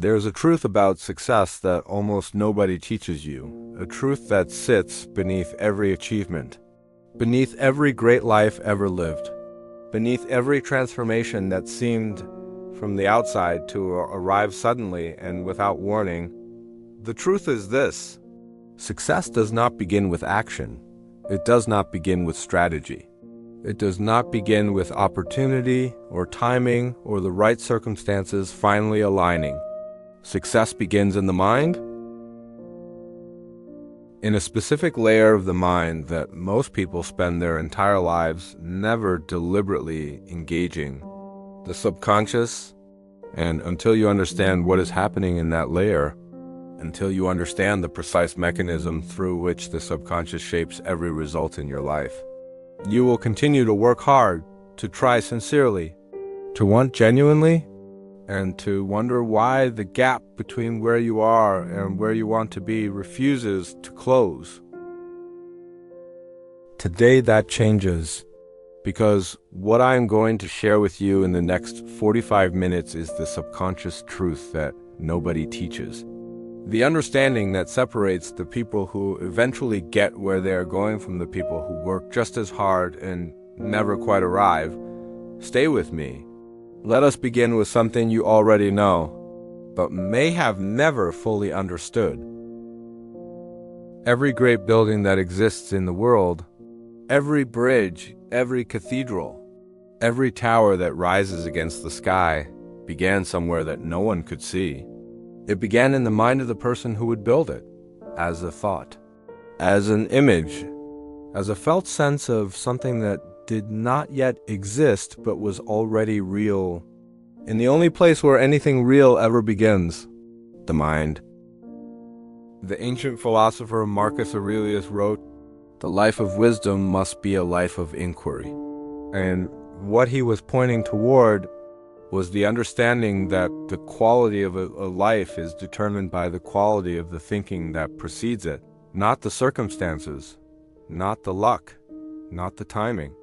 There's a truth about success that almost nobody teaches you, a truth that sits beneath every achievement, beneath every great life ever lived, beneath every transformation that seemed from the outside to arrive suddenly and without warning. The truth is this: success does not begin with action. It does not begin with strategy. It does not begin with opportunity or timing or the right circumstances finally aligning. Success begins in the mind, in a specific layer of the mind that most people spend their entire lives never deliberately engaging, the subconscious. And until you understand what is happening in that layer, until you understand the precise mechanism through which the subconscious shapes every result in your life, you will continue to work hard, to try sincerely, to want genuinely, and to wonder why the gap between where you are and where you want to be refuses to close. Today that changes, because what I'm going to share with you in the next 45 minutes is the subconscious truth that nobody teaches. The understanding that separates the people who eventually get where they're going from the people who work just as hard and never quite arrive. Stay with me. Let us begin with something you already know, but may have never fully understood. Every great building that exists in the world, every bridge, every cathedral, every tower that rises against the sky began somewhere that no one could see. It began in the mind of the person who would build it, as a thought, as an image, as a felt sense of something that did not yet exist but was already real, in the only place where anything real ever begins, the mind. The ancient philosopher Marcus Aurelius wrote, "The life of wisdom must be a life of inquiry." And what he was pointing toward was the understanding that the quality of a life is determined by the quality of the thinking that precedes it, not the circumstances, not the luck, not the timing.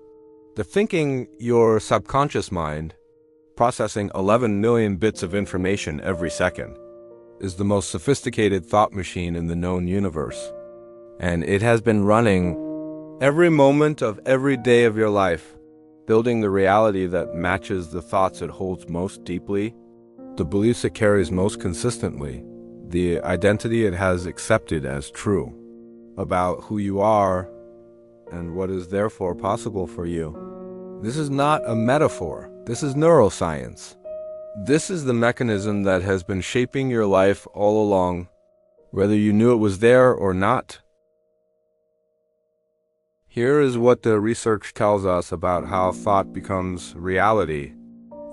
The thinking, your subconscious mind, processing 11 million bits of information every second, is the most sophisticated thought machine in the known universe. And it has been running every moment of every day of your life, building the reality that matches the thoughts it holds most deeply, the beliefs it carries most consistently, the identity it has accepted as true about who you are and what is therefore possible for you. This is not a metaphor. This is neuroscience. This is the mechanism that has been shaping your life all along, whether you knew it was there or not. Here is what the research tells us about how thought becomes reality.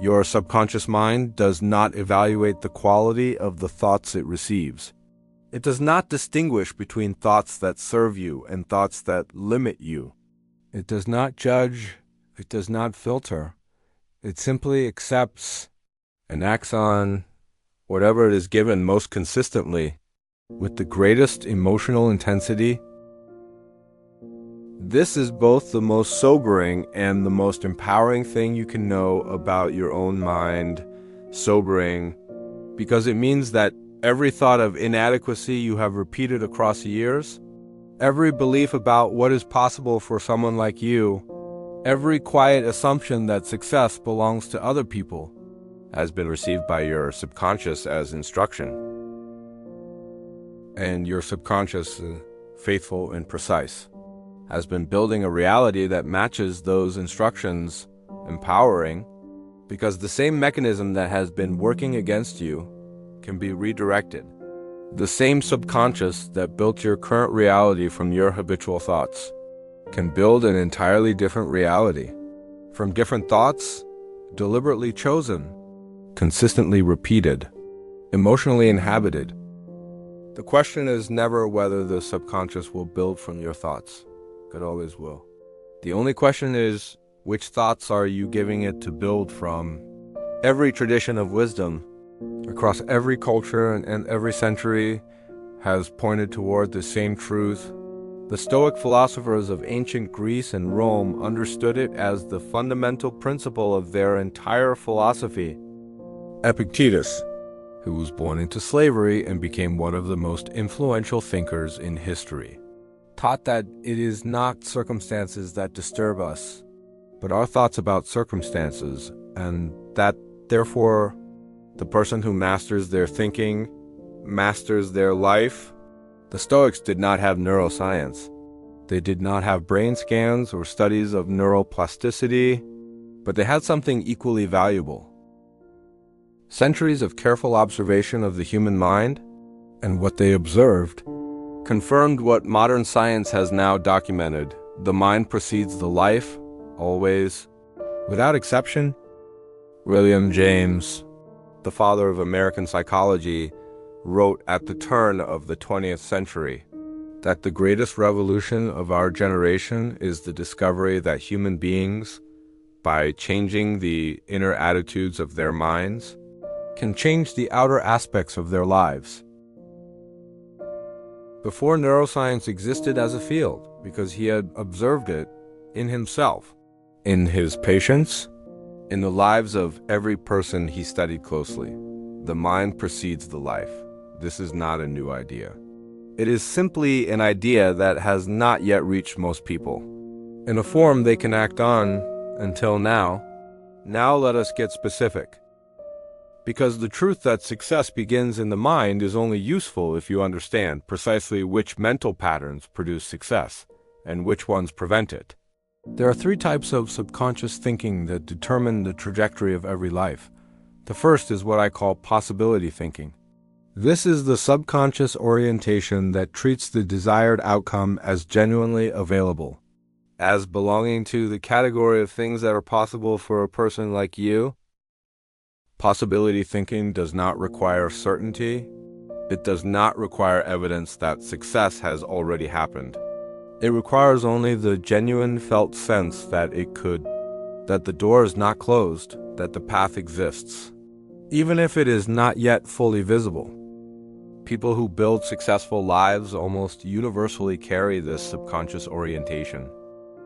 Your subconscious mind does not evaluate the quality of the thoughts it receives. It does not distinguish between thoughts that serve you and thoughts that limit you. It does not judge. It does not filter. It simply accepts and acts on whatever it is given most consistently, with the greatest emotional intensity. This is both the most sobering and the most empowering thing you can know about your own mind. Sobering, because it means that every thought of inadequacy you have repeated across the years, every belief about what is possible for someone like you, every quiet assumption that success belongs to other people, has been received by your subconscious as instruction. And your subconscious, faithful and precise, has been building a reality that matches those instructions, empowering, because the same mechanism that has been working against you can be redirected. The same subconscious that built your current reality from your habitual thoughts can build an entirely different reality from different thoughts, deliberately chosen, consistently repeated, emotionally inhabited. The question is never whether the subconscious will build from your thoughts. It always will. The only question is, which thoughts are you giving it to build from? Every tradition of wisdom, across every culture and every century, has pointed toward the same truth. The Stoic philosophers of ancient Greece and Rome understood it as the fundamental principle of their entire philosophy. Epictetus, who was born into slavery and became one of the most influential thinkers in history, taught that it is not circumstances that disturb us, but our thoughts about circumstances, and that, therefore, the person who masters their thinking masters their life. The Stoics did not have neuroscience. They did not have brain scans or studies of neuroplasticity, but they had something equally valuable: centuries of careful observation of the human mind, and what they observed confirmed what modern science has now documented. The mind precedes the life, always, without exception. William James, the father of American psychology, wrote at the turn of the 20th century that the greatest revolution of our generation is the discovery that human beings, by changing the inner attitudes of their minds, can change the outer aspects of their lives. Before neuroscience existed as a field, because he had observed it in himself, in his patients, in the lives of every person he studied closely. The mind precedes the life. This is not a new idea. It is simply an idea that has not yet reached most people, in a form they can act on until now. Now let us get specific. Because the truth that success begins in the mind is only useful if you understand precisely which mental patterns produce success and which ones prevent it. There are 3 types of subconscious thinking that determine the trajectory of every life. The first is what I call possibility thinking. This is the subconscious orientation that treats the desired outcome as genuinely available, as belonging to the category of things that are possible for a person like you. Possibility thinking does not require certainty. It does not require evidence that success has already happened. It requires only the genuine felt sense that it could, that the door is not closed, that the path exists, even if it is not yet fully visible. People who build successful lives almost universally carry this subconscious orientation.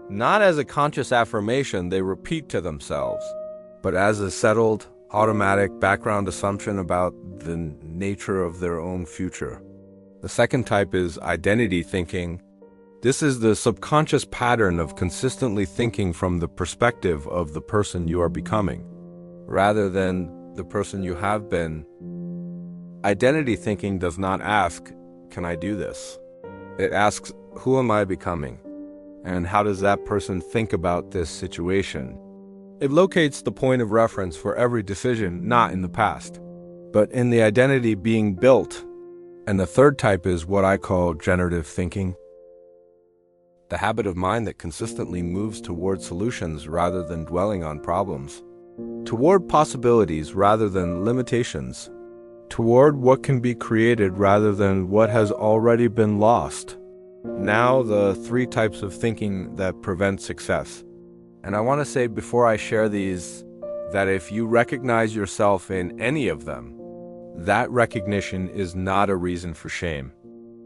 Not as a conscious affirmation they repeat to themselves, but as a settled, automatic background assumption about the nature of their own future. The second type is identity thinking. This is the subconscious pattern of consistently thinking from the perspective of the person you are becoming, rather than the person you have been. Identity thinking does not ask, "Can I do this?" It asks, "Who am I becoming? And how does that person think about this situation?" It locates the point of reference for every decision, not in the past, but in the identity being built. And the third type is what I call generative thinking. The habit of mind that consistently moves toward solutions rather than dwelling on problems, toward possibilities rather than limitations, toward what can be created rather than what has already been lost. Now the 3 types of thinking that prevent success. And I want to say before I share these, that if you recognize yourself in any of them, that recognition is not a reason for shame.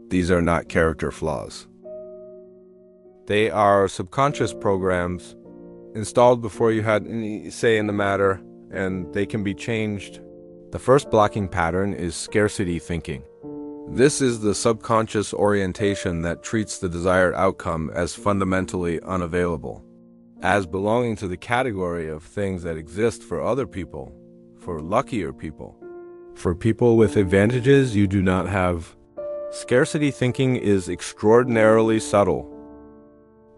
These are not character flaws. They are subconscious programs installed before you had any say in the matter, and they can be changed. The first blocking pattern is scarcity thinking. This is the subconscious orientation that treats the desired outcome as fundamentally unavailable, as belonging to the category of things that exist for other people, for luckier people, for people with advantages you do not have. Scarcity thinking is extraordinarily subtle.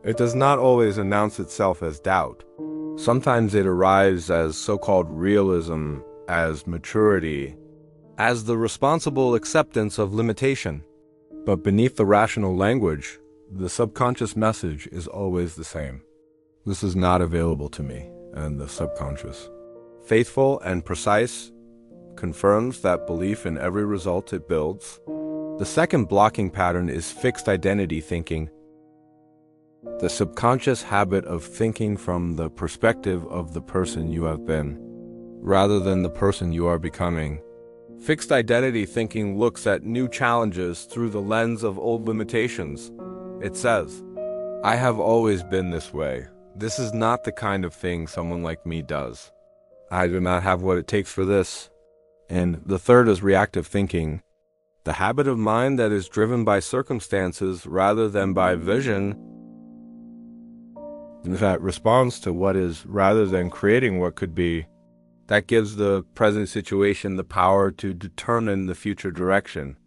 It does not always announce itself as doubt. Sometimes it arrives as so-called realism, as maturity, as the responsible acceptance of limitation. But beneath the rational language, the subconscious message is always the same. This is not available to me, and the subconscious, faithful and precise, confirms that belief in every result it builds. The second blocking pattern is fixed identity thinking. The subconscious habit of thinking from the perspective of the person you have been, rather than the person you are becoming. Fixed identity thinking looks at new challenges through the lens of old limitations. It says, "I have always been this way. This is not the kind of thing someone like me does. I do not have what it takes for this." And the third is reactive thinking, the habit of mind that is driven by circumstances rather than by vision, that responds to what is rather than creating what could be. That gives the present situation the power to determine the future direction.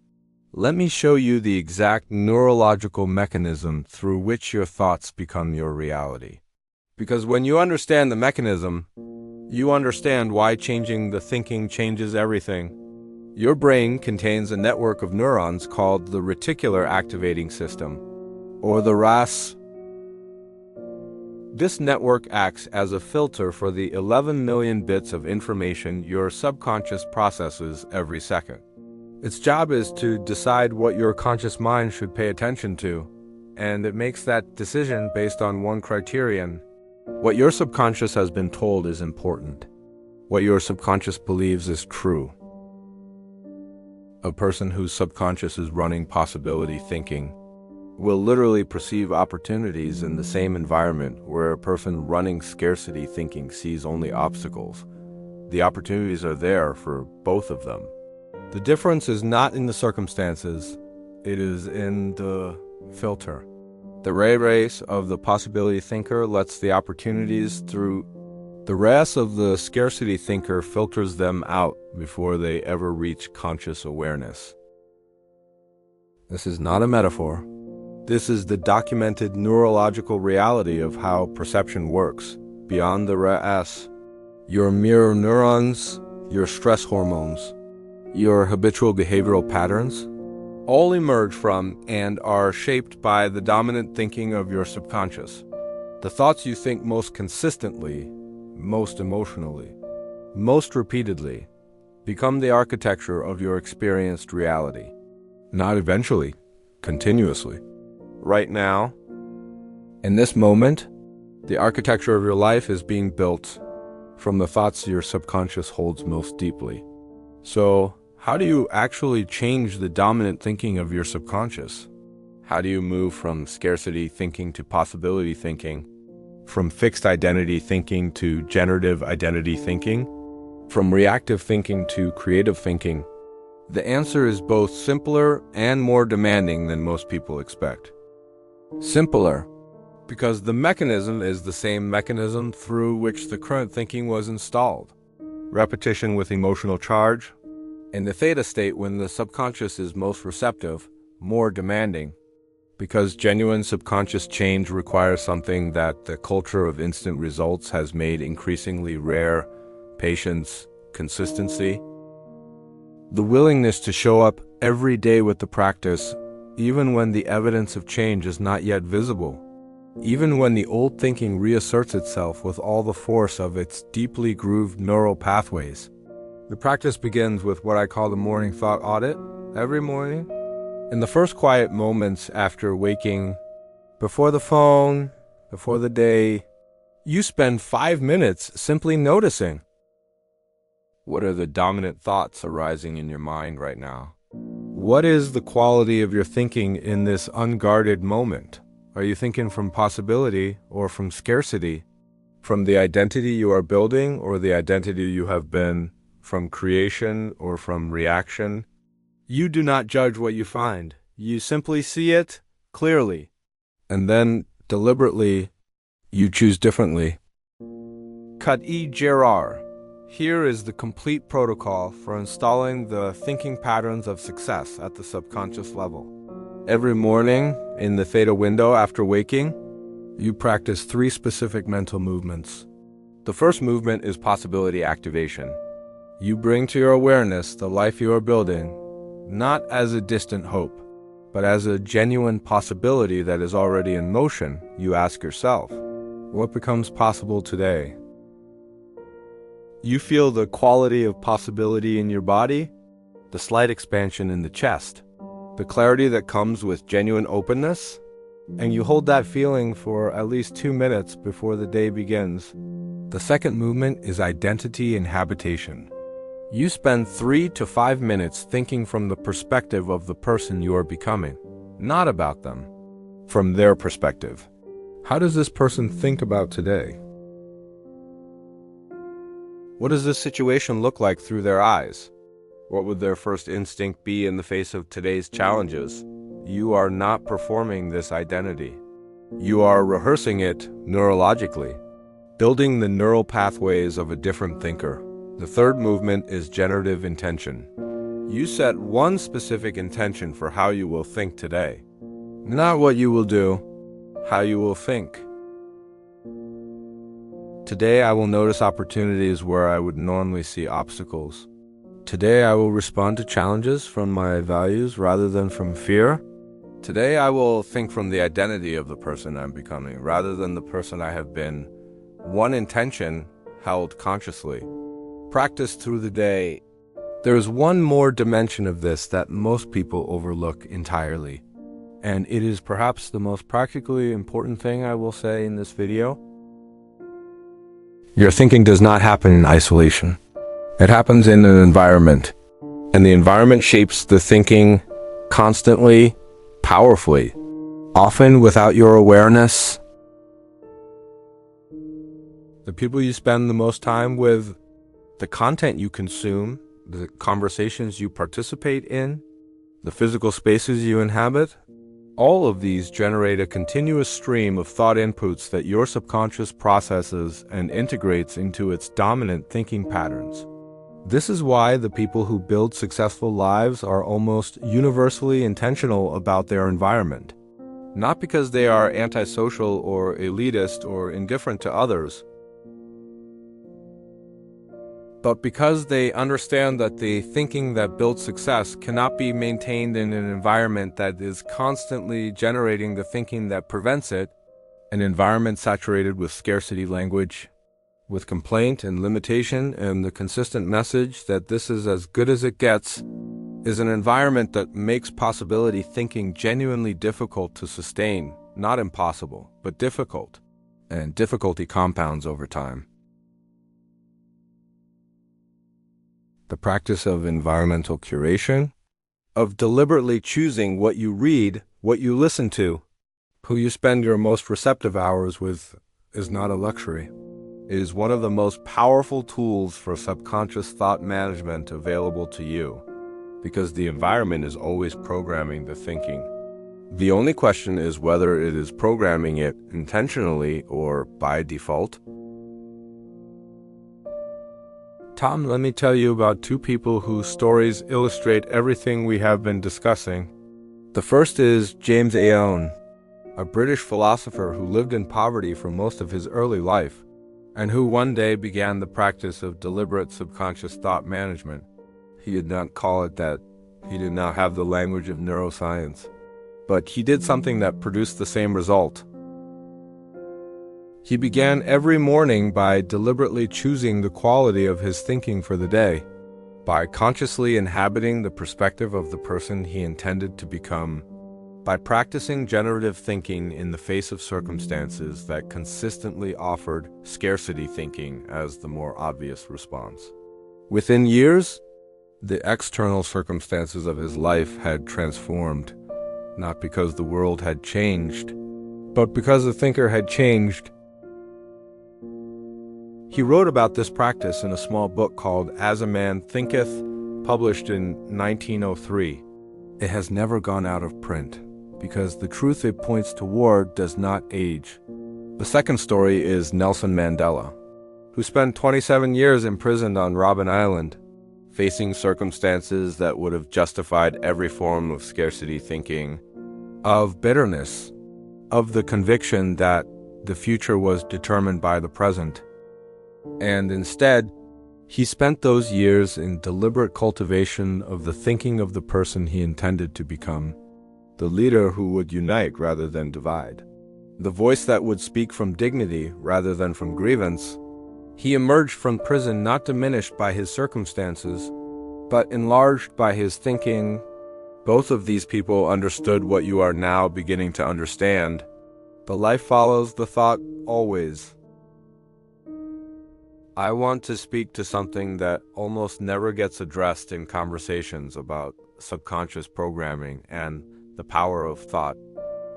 Let me show you the exact neurological mechanism through which your thoughts become your reality. Because when you understand the mechanism, you understand why changing the thinking changes everything. Your brain contains a network of neurons called the reticular activating system, or the RAS. This network acts as a filter for the 11 million bits of information your subconscious processes every second. Its job is to decide what your conscious mind should pay attention to, and it makes that decision based on one criterion. What your subconscious has been told is important. What your subconscious believes is true. A person whose subconscious is running possibility thinking will literally perceive opportunities in the same environment where a person running scarcity thinking sees only obstacles. The opportunities are there for both of them. The difference is not in the circumstances, it is in the filter. The ray race of the possibility thinker lets the opportunities through. The RAS of the scarcity thinker filters them out before they ever reach conscious awareness. This is not a metaphor. This is the documented neurological reality of how perception works. Beyond the RAS, your mirror neurons, your stress hormones, your habitual behavioral patterns, all emerge from and are shaped by the dominant thinking of your subconscious. The thoughts you think most consistently, most emotionally, most repeatedly, become the architecture of your experienced reality. Not eventually, continuously. Right now, in this moment, the architecture of your life is being built from the thoughts your subconscious holds most deeply. So, how do you actually change the dominant thinking of your subconscious? How do you move from scarcity thinking to possibility thinking? From fixed identity thinking to generative identity thinking? From reactive thinking to creative thinking? The answer is both simpler and more demanding than most people expect. Simpler, because the mechanism is the same mechanism through which the current thinking was installed. Repetition with emotional charge. In the theta state, when the subconscious is most receptive, more demanding, because genuine subconscious change requires something that the culture of instant results has made increasingly rare: patience, consistency. The willingness to show up every day with the practice, even when the evidence of change is not yet visible, even when the old thinking reasserts itself with all the force of its deeply grooved neural pathways. The practice begins with what I call the morning thought audit. Every morning, in the first quiet moments after waking, before the phone, before the day, you spend 5 minutes simply noticing. What are the dominant thoughts arising in your mind right now? What is the quality of your thinking in this unguarded moment? Are you thinking from possibility or from scarcity? From the identity you are building or the identity you have been? From creation or from reaction? You do not judge what you find. You simply see it clearly. And then, deliberately, you choose differently. Cut E. Gerard. Here is the complete protocol for installing the thinking patterns of success at the subconscious level. Every morning, in the theta window after waking, you practice 3 specific mental movements. The first movement is possibility activation. You bring to your awareness the life you are building, not as a distant hope, but as a genuine possibility that is already in motion. You ask yourself, what becomes possible today? You feel the quality of possibility in your body, the slight expansion in the chest, the clarity that comes with genuine openness, and you hold that feeling for at least 2 minutes before the day begins. The second movement is identity and habitation. You spend 3 to 5 minutes thinking from the perspective of the person you are becoming, not about them, from their perspective. How does this person think about today? What does this situation look like through their eyes? What would their first instinct be in the face of today's challenges? You are not performing this identity. You are rehearsing it neurologically, building the neural pathways of a different thinker. The third movement is generative intention. You set one specific intention for how you will think today. Not what you will do, how you will think. Today I will notice opportunities where I would normally see obstacles. Today I will respond to challenges from my values rather than from fear. Today I will think from the identity of the person I'm becoming rather than the person I have been. One intention held consciously. Practice through the day. There is one more dimension of this that most people overlook entirely, and it is perhaps the most practically important thing I will say in this video. Your thinking does not happen in isolation. It happens in an environment, and the environment shapes the thinking constantly, powerfully, often without your awareness. The people you spend the most time with, the content you consume, the conversations you participate in, the physical spaces you inhabit, all of these generate a continuous stream of thought inputs that your subconscious processes and integrates into its dominant thinking patterns. This is why the people who build successful lives are almost universally intentional about their environment. Not because they are antisocial or elitist or indifferent to others, but because they understand that the thinking that builds success cannot be maintained in an environment that is constantly generating the thinking that prevents it, an environment saturated with scarcity language, with complaint and limitation and the consistent message that this is as good as it gets, is an environment that makes possibility thinking genuinely difficult to sustain, not impossible, but difficult, and difficulty compounds over time. The practice of environmental curation, of deliberately choosing what you read, what you listen to, who you spend your most receptive hours with, is not a luxury. It is one of the most powerful tools for subconscious thought management available to you, because the environment is always programming the thinking. The only question is whether it is programming it intentionally or by default. Tom, let me tell you about two people whose stories illustrate everything we have been discussing. The first is James Aoun, a British philosopher who lived in poverty for most of his early life, and who one day began the practice of deliberate subconscious thought management. He did not call it that. He did not have the language of neuroscience. But he did something that produced the same result. He began every morning by deliberately choosing the quality of his thinking for the day, by consciously inhabiting the perspective of the person he intended to become, by practicing generative thinking in the face of circumstances that consistently offered scarcity thinking as the more obvious response. Within years, the external circumstances of his life had transformed, not because the world had changed, but because the thinker had changed. He wrote about this practice in a small book called As a Man Thinketh, published in 1903. It has never gone out of print, because the truth it points toward does not age. The second story is Nelson Mandela, who spent 27 years imprisoned on Robben Island, facing circumstances that would have justified every form of scarcity thinking, of bitterness, of the conviction that the future was determined by the present. And instead, he spent those years in deliberate cultivation of the thinking of the person he intended to become, the leader who would unite rather than divide, the voice that would speak from dignity rather than from grievance. He emerged from prison not diminished by his circumstances, but enlarged by his thinking. Both of these people understood what you are now beginning to understand. The life follows the thought always. I want to speak to something that almost never gets addressed in conversations about subconscious programming and the power of thought.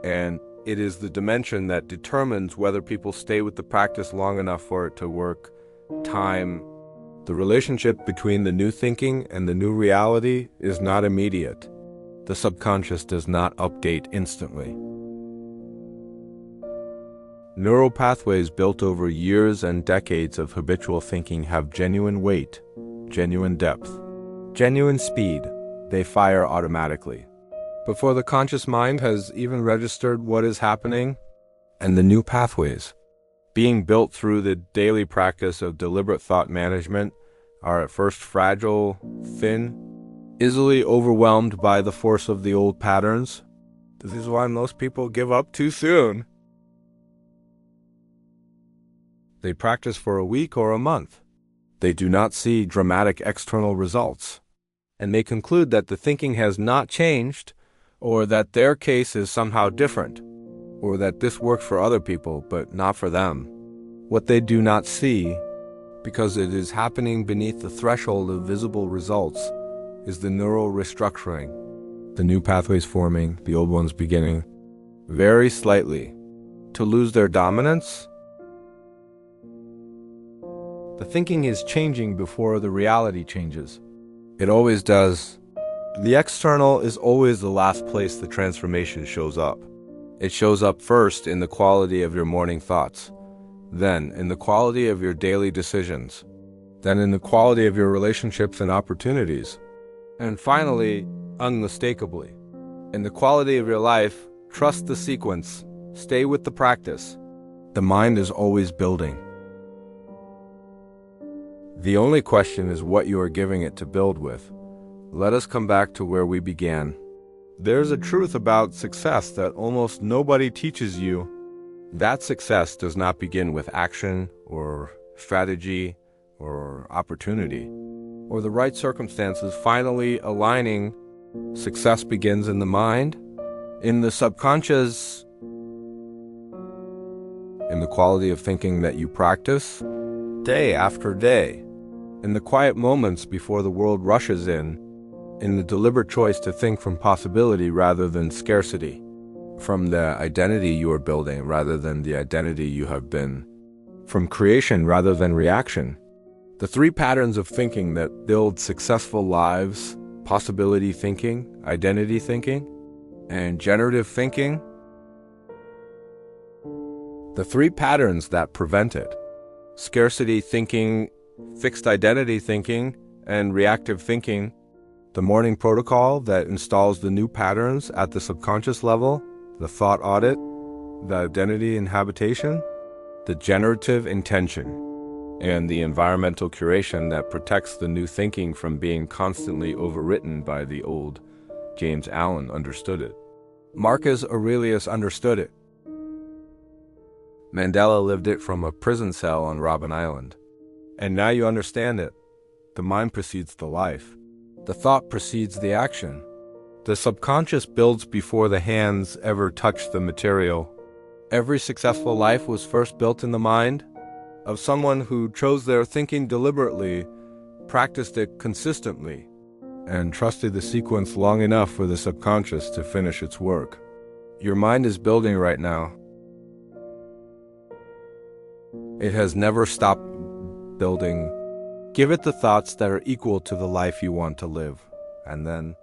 And it is the dimension that determines whether people stay with the practice long enough for it to work. Time. The relationship between the new thinking and the new reality is not immediate. The subconscious does not update instantly. Neural pathways built over years and decades of habitual thinking have genuine weight, genuine depth, genuine speed. They fire automatically, before the conscious mind has even registered what is happening. And the new pathways, being built through the daily practice of deliberate thought management, are at first fragile, thin, easily overwhelmed by the force of the old patterns. This is why most people give up too soon. They practice for a week or a month. They do not see dramatic external results, and may conclude that the thinking has not changed, or that their case is somehow different, or that this works for other people but not for them. What they do not see, because it is happening beneath the threshold of visible results, is the neural restructuring, the new pathways forming, the old ones beginning, very slightly, to lose their dominance. The thinking is changing before the reality changes. It always does. The external is always the last place the transformation shows up. It shows up first in the quality of your morning thoughts, then in the quality of your daily decisions, then in the quality of your relationships and opportunities, and finally, unmistakably, in the quality of your life. Trust the sequence. Stay with the practice. The mind is always building. The only question is what you are giving it to build with. Let us come back to where we began. There's a truth about success that almost nobody teaches you. That success does not begin with action or strategy or opportunity or the right circumstances finally aligning. Success begins in the mind, in the subconscious, in the quality of thinking that you practice day after day, in the quiet moments before the world rushes in the deliberate choice to think from possibility rather than scarcity, from the identity you are building rather than the identity you have been, from creation rather than reaction. The three patterns of thinking that build successful lives: possibility thinking, identity thinking, and generative thinking. The three patterns that prevent it: scarcity thinking, fixed identity thinking, and reactive thinking. The morning protocol that installs the new patterns at the subconscious level, the thought audit, the identity inhabitation, the generative intention, and the environmental curation that protects the new thinking from being constantly overwritten by the old. James Allen understood it. Marcus Aurelius understood it. Mandela lived it from a prison cell on Robben Island. And now you understand it. The mind precedes the life. The thought precedes the action. The subconscious builds before the hands ever touch the material. Every successful life was first built in the mind of someone who chose their thinking deliberately, practiced it consistently, and trusted the sequence long enough for the subconscious to finish its work. Your mind is building right now. It has never stopped building. Give it the thoughts that are equal to the life you want to live. And then,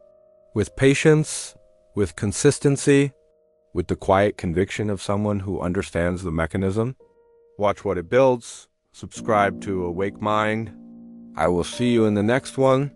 with patience, with consistency, with the quiet conviction of someone who understands the mechanism, watch what it builds. Subscribe to Awake Mind. I will see you in the next one.